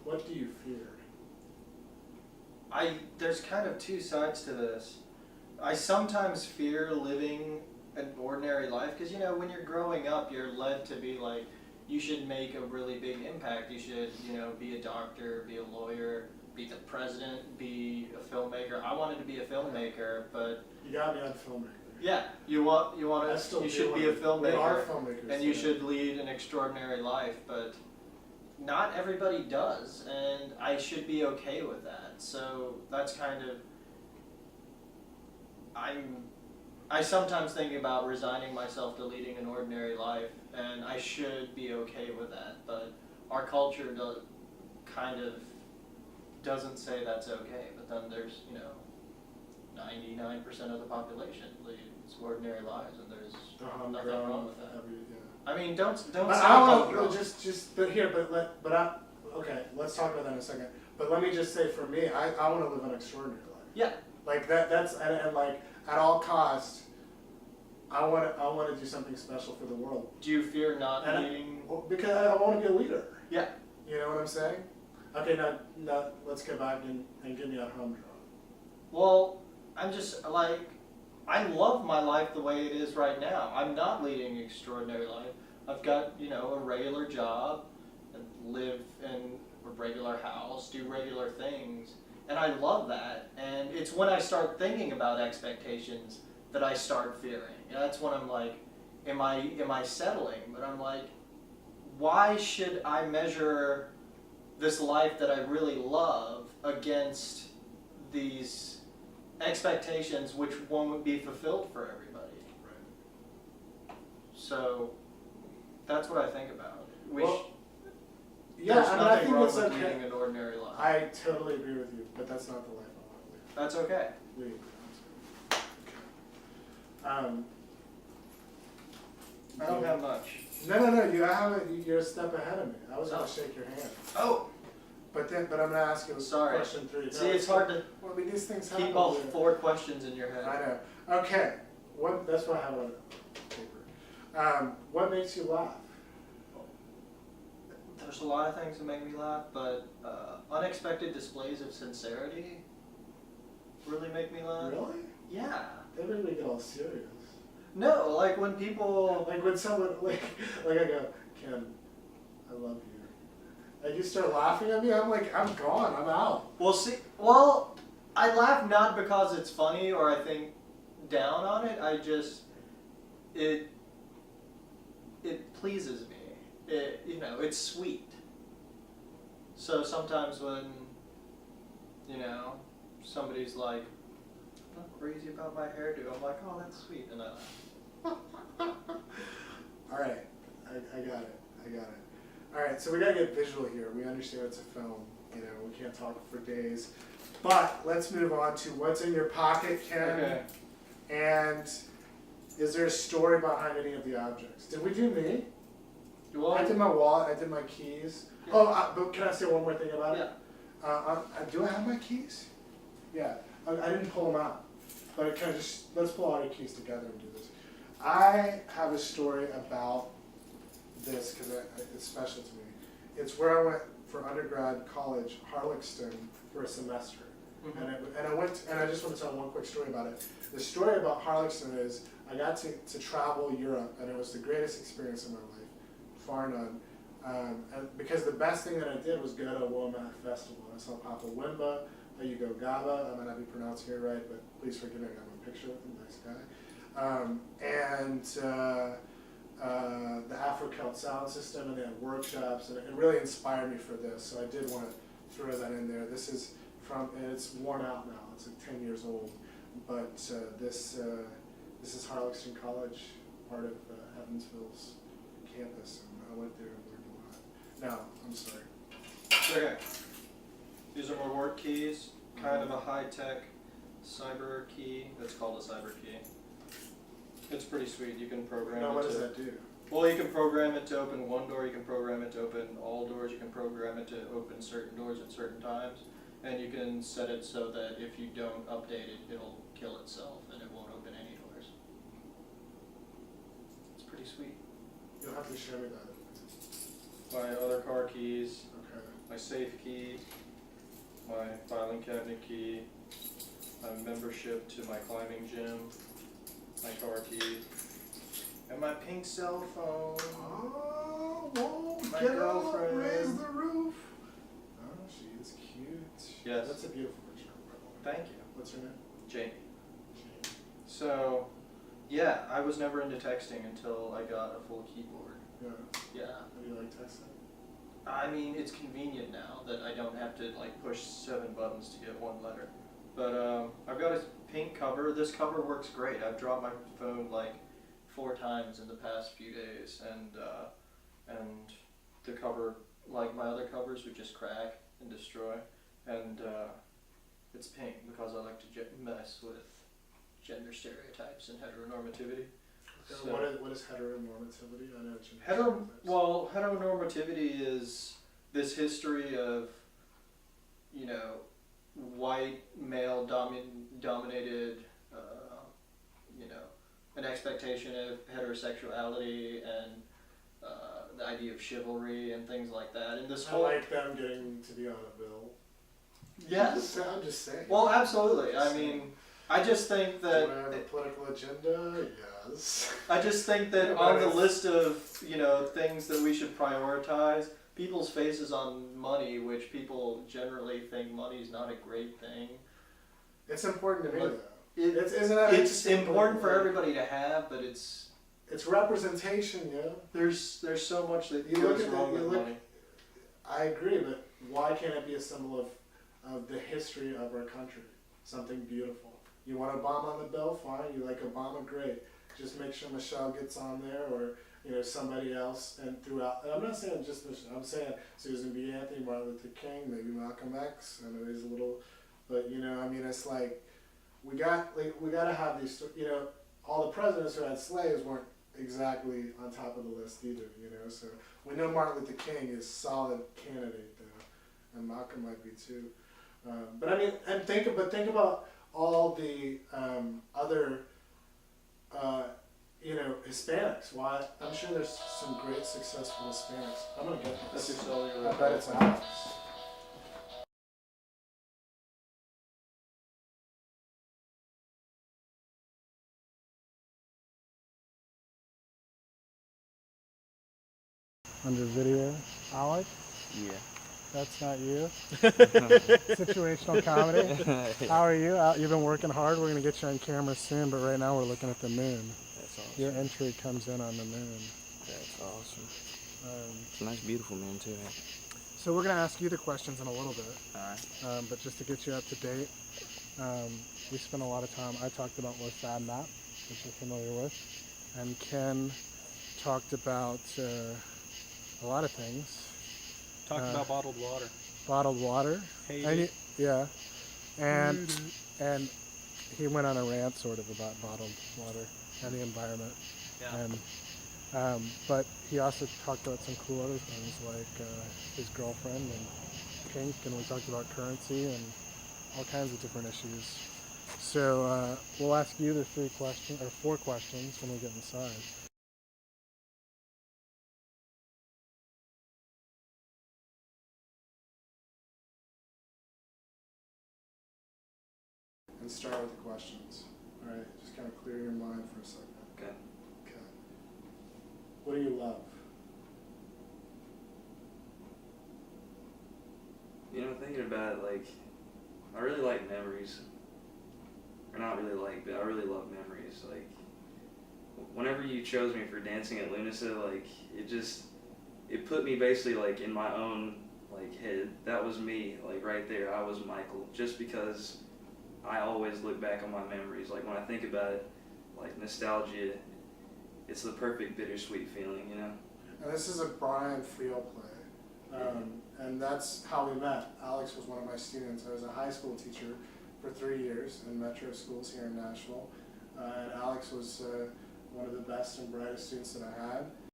What do you fear? There's kind of two sides to this. I sometimes fear living an ordinary life because, you know, when you're growing up, you're led to be like, you should make a really big impact. You should, you know, be a doctor, be a lawyer, be the president, be a filmmaker. I wanted to be a filmmaker, but You got me on filmmaker. yeah, you should be a filmmaker. We are filmmakers. And you should lead an extraordinary life, but not everybody does, and I should be okay with that. So that's kind of, I sometimes think about resigning myself to leading an ordinary life, and I should be okay with that, but our culture doesn't say that's okay, but then there's, you know, 99% of the population leads ordinary lives, and there's nothing wrong with that. I mean, don't say humdrum. Okay, let's talk about that in a second. But let me just say, for me, I want to live an extraordinary life. Yeah. Like that's like at all costs, I want to do something special for the world. Do you fear not leading? Because I want to be a leader. Yeah. You know what I'm saying? Okay, now let's get back and get me on humdrum. Well, I'm just like, I love my life the way it is right now. I'm not leading an extraordinary life. I've got, you know, a regular job, and live in a regular house, do regular things, and I love that. And it's when I start thinking about expectations that I start fearing. And that's when I'm like, am I settling? But I'm like, why should I measure this life that I really love against these expectations which won't be fulfilled for everybody? Right. So that's what I think about. Yeah, there's I mean, nothing I think wrong it's with okay. leading an ordinary life. I totally agree with you, but that's not the life I want to live. That's okay. Lead. Okay. I don't have much. No. You're a step ahead of me. I was going to shake your hand. Oh. But I'm going to ask you question 3. See, it's hard to these things happen. keep all 4 questions in your head. I know. Okay. That's what I have on paper. What makes you laugh? There's a lot of things that make me laugh, but unexpected displays of sincerity really make me laugh. Really? Yeah. They make me get all serious. No, like when people... Like when someone, like I go, Ken, I love you. And you start laughing at me, I'm like, I'm gone, I'm out. Well, I laugh not because it's funny or I think down on it. I just, it pleases me. You know, it's sweet. So sometimes when, you know, somebody's like, I'm not crazy about my hairdo, I'm like, oh, that's sweet, and I laugh. All right, I got it. All right, so we gotta get visual here. We understand it's a film. You know, we can't talk for days. But let's move on to what's in your pocket, Ken. Okay. And is there a story behind any of the objects? Did we do me? Well, I did my wallet. I did my keys. Yeah. Oh, but can I say one more thing about it? Yeah. Do I have my keys? Yeah. I didn't pull them out. But kind of let's pull all your keys together and do this. I have a story about this because it's special to me. It's where I went for undergrad college, Harlexton, for a semester. Mm-hmm. And I just want to tell one quick story about it. The story about Harlexton is I got to travel Europe, and it was the greatest experience of my life, far none. And because the best thing that I did was go to a Willamette Festival. I saw Papa Wimba, Hugo Gaba. I might not be pronouncing it right, but please forgive me. I got my picture with him, nice guy. The Afro-Celt sound system, and they had workshops, and it really inspired me for this. So I did want to throw that in there. This is and it's worn out now. It's like 10 years old, but this is Harlexton College, part of Evansville's campus, and I went there and learned a lot. Now, I'm sorry. Okay. These are my work keys, kind of a high-tech cyber key. It's called a cyber key. It's pretty sweet. You can program it. Now, what does that do? Well, you can program it to open one door. You can program it to open all doors. You can program it to open certain doors at certain times. And you can set it so that if you don't update it, it'll kill itself and it won't open any doors. It's pretty sweet. You'll have to show me that. My other car keys. Okay. safe key, my filing cabinet key, my membership to my climbing gym, my car key, and my pink cell phone. Oh, whoa, My get girlfriend. up, raise the roof. Oh, she is cute. Yes. That's a beautiful picture, by the way. Thank you. What's her name? Jamie. Jane. So, yeah, I was never into texting until I got a full keyboard. Yeah. Yeah. How do you like texting? I mean, it's convenient now that I don't have to like push 7 buttons to get one letter. But I've got a pink cover. This cover works great. I've dropped my phone like 4 times in the past few days, and the cover, like my other covers, would just crack and destroy. And it's pink because I like to mess with gender stereotypes and heteronormativity. So, what is heteronormativity? I know it's heteronormativity is this history of, you know, white male dominated, you know, an expectation of heterosexuality and the idea of chivalry and things like that. And this I whole like them getting to be on a bill. yes, I'm just saying. well, absolutely. I mean, I just think Do that I have a political agenda? Yes. I just think that on the list of, you know, things that we should prioritize, people's faces on money, which people generally think money is not a great thing. It's important to me, Look, though. Isn't that It's interesting? important for everybody to have, but it's representation, yeah. there's so much that You goes look at wrong that, with money. I agree, but why can't it be a symbol of the history of our country? Something beautiful. You want Obama on the bill? Fine. You like Obama? Great. Just make sure Michelle gets on there, or you know, somebody else. And throughout, I'm not saying just Michelle. I'm saying Susan B. Anthony, Martin Luther King, maybe Malcolm X. I know he's a little, but you know, I mean, it's like we got to have these. You know, all the presidents who had slaves weren't exactly on top of the list either. You know, so we know Martin Luther King is a solid candidate though, and Malcolm might be too. But I mean, and think about all the other, you know, Hispanics. Why? I'm sure there's some great successful Hispanics. I'm gonna get That's this. your cellular. I bet it's Alex. Under video, Alex. Yeah. That's not you. Situational comedy. How are you? You've been working hard. We're gonna get you on camera soon, but right now we're looking at the moon. That's awesome. Your entry comes in on the moon. That's awesome. It's a nice, beautiful moon too. So we're gonna ask you the questions in a little bit, Alright. but just to get you up to date, we spent a lot of time. I talked about West Map, which you're familiar with, and Ken talked about a lot of things. Talked about bottled water. Bottled water. Hey. Yeah. And he went on a rant sort of about bottled water and the environment. Yeah. And but he also talked about some cool other things like his girlfriend and pink, and we talked about currency and all kinds of different issues. So we'll ask you the 4 questions when we get inside. And start with the questions. All right, just kind of clear your mind for a second. Okay. Okay. What do you love? You know, thinking about it, like, I really like memories. Or not really like, but I really love memories. Like, whenever you chose me for dancing at Lunasa, like, it put me basically, like, in my own, like, head. That was me, like, right there. I was Michael. Just because I always look back on my memories. Like, when I think about it, like, nostalgia, it's the perfect bittersweet feeling, you know? And this is a Brian Friel play. And that's how we met. Alex was one of my students. I was a high school teacher for 3 years in metro schools here in Nashville. And Alex was one of the best and brightest students that I had.